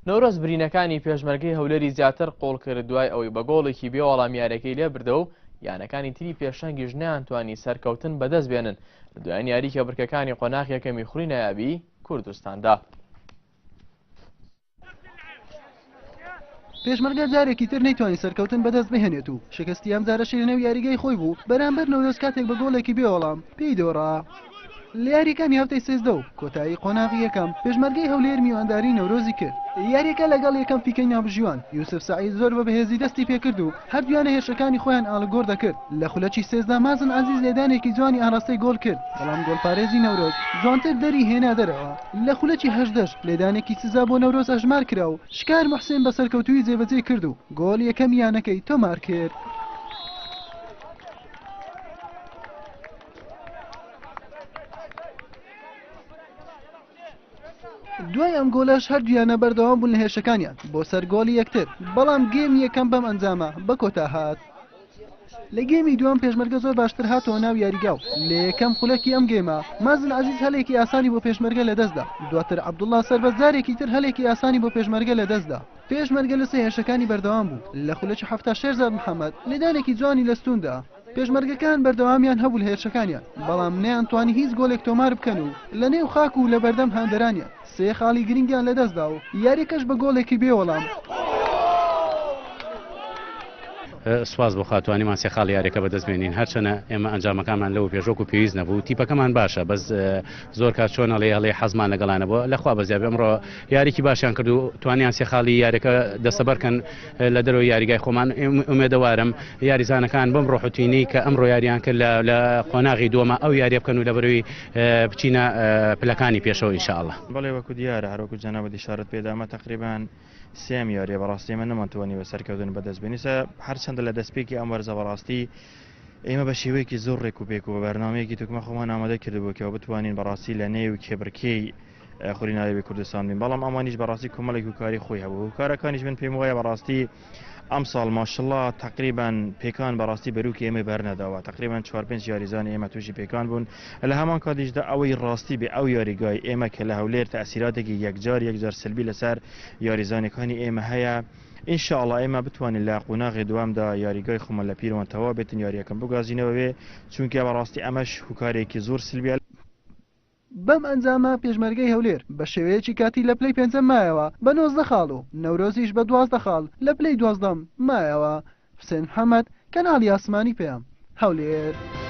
نەورۆز برینەکانی پێشمەرگەی هەولێری زیاتر قۆڵ کرد دوای ئەوەی بە گۆڵێکی بێ وەڵامیارەکەی لێ بردە و یانەکانی تری پێشەنگیش نەیانتوانی سەرکەوتن بەدەست بێنن لە دوایین یاریکە بڕکەکانی قۆناغ یەکەمی خوڕی نایابی کوردستاندا. پێشمەرگە جارێکی تر نەیتوانی سەرکەوتن بەدەست بهێنێت و شکستی ئەم جارە شیرنەو یاریگای خۆی بوو بەرامبەر نەورۆز کاتێک بە گۆڵێکی بێوەڵام پێی دۆڕا. لە یاریەکانی هەفتەی سێزدە و کۆتایی قۆناغی یەکەم پێشمەرگەی هەولێر میوانداری نەورۆزی کرد. یاریەکە لەگەڵ یەکەم پیکەی ناوژیوان یوسف سعید زۆر بە بەهێزی دەستی پێکرد و هەردوویانە هێرشەکانی خۆیان ئاڵگۆڕ دەکرد. لە خولەکی سێزدا مازن عەزیز لێدانێکی جوانی ئاراستەی گۆڵ کرد بەڵام گۆڵپارێزی نەورۆز جوانتر دەری هێنا دەرەوە. لە خولەکی هەژدەش لێدانێکی سزا بۆ نەورۆز ئەژمار کرا و شکار موحسین بە سەرکەوتووی جێبەجێ کرد و گۆڵ یەکەم یانەکەی تۆمار کرد. دوای ئەم گۆلەش هەردوویانە بەردەوام بوون لە هێرشەکانیان بۆ سەر گۆڵی یەکتر بەڵام گێمی یەکەم بەم ئەنجامە بە کۆتا هات. لە گێمی دوام پێشمەرگە زۆر باشتر هاتەوە ناو یاریگا و لە یەکەم خولەکی ئەم گێمە مازن عەزیز هەلێکی ئاسانی بۆ پێشمەرگە لەدەستدا دواتر عەبدوڵڵا سەربەزارێکی تر هەلێکی ئاسانی بۆ پێشمەرگە لەدەستدا. پێشمەرگە لە سێ هێرشەکانی بەردەوام بوو. لە خولەکی هەفتا شێرزاد محەممەد لێدانێکی جوانی لەستوندا پێشمەرگەکان بەردەوامیان هەبوو لە هێرشەکانیان بەڵام نەیانتوانی هیچ گۆلێک تۆمار بکەن و لە نێو خاک و لە بەردەم هاندەرانیان سێ خاڵی گرنگیان لەدەستدا و یاریەکەش بە گۆڵێکی بێوەڵام. سواز بۆ خاتوانیمان سێ خاڵ یاریەکە بەدەستبێنین هەرچەنە ئێمە ئەنجامەکانمان لەوە پێشۆک و پێویست نەبوو تیپەکەمان باشە بەس زۆر کات چۆن هەڵێ حەزمان لەگەڵانە بۆ لەخوا بەزیاب ئەمڕۆ یاریکی باشیان کرد و توانیان سێ خاڵی یاریەکە دەستەبەرکەن لە دەرەوەی یاریگای خۆمان ئومێدەوارم یاریزانەکان بەم ڕۆحوتینەی کە ئەمڕۆ یاریان کرد لە قۆناغی دووەمە ئەو یاریە بکەن و لەبەرەوەی بچینە پلەکانی پێشەوە ئینشاءڵڵا. بەڵێ وەکو دیارە هەروەکو جەنابەت ئیشارەت پێدامە تەقریبان سێم یاریە بەڕاستی ئێمە نەمانتوانی بە سەرکەوتن بەدەستبێنیسە هەرچەندە لە دەستپێکی ئەم وەرزە بەڕاستی ئێمە بە شێوەیەکی زۆر ڕێک و پێک و بە بەرنامەیەکی توکمە خۆمان ئامادە کردبووکەوە بتوانین بەڕاستی لە نێو کێبرکەی خوڕی ناوی کوردستان بین بەڵام ئەمانیش بەڕاستی کۆمەڵێک و کاری خۆی هەبوو و کارەکانیش من پێم وایە بەڕاستی ئەم ساڵ ماشەڵڵا تقریبان پێکان بەڕاستی بەروکی ئێمە بەرنەداوە تقریبان 4-5 یاریزانی ئێمە تووشی پێکان بوون لە هەمان کاتیشدا ئەوەی ڕاستی بێ ئەو یاریگای ئێمە کە لە هەولێر تەئسیراتێکی یەکجار سلبی لەسەر یاریزانەکانی ئێمە هەیە ئینشاءڵڵا ئێمە بتوانین لە قۆناغی دوامدا یاریگای خۆمان لە پیرەوەن تەواو بێتن یاریەکەم بگازینەوە بێ چونکە بەڕاستی ئەمەش هوکارێکی زۆر سلبیە. بەم ئەنجامە پێشمەرگەی هەولێر بە شێوەیەکی کاتی لە پلەی پێنجەم مایەوە بە 19 خاڵ و نەورۆزیش بە 12 خاڵ لە پلەی 12 مایەوە. حوسێن محەممەد کەناڵی ئاسمانی پێم هەولێر.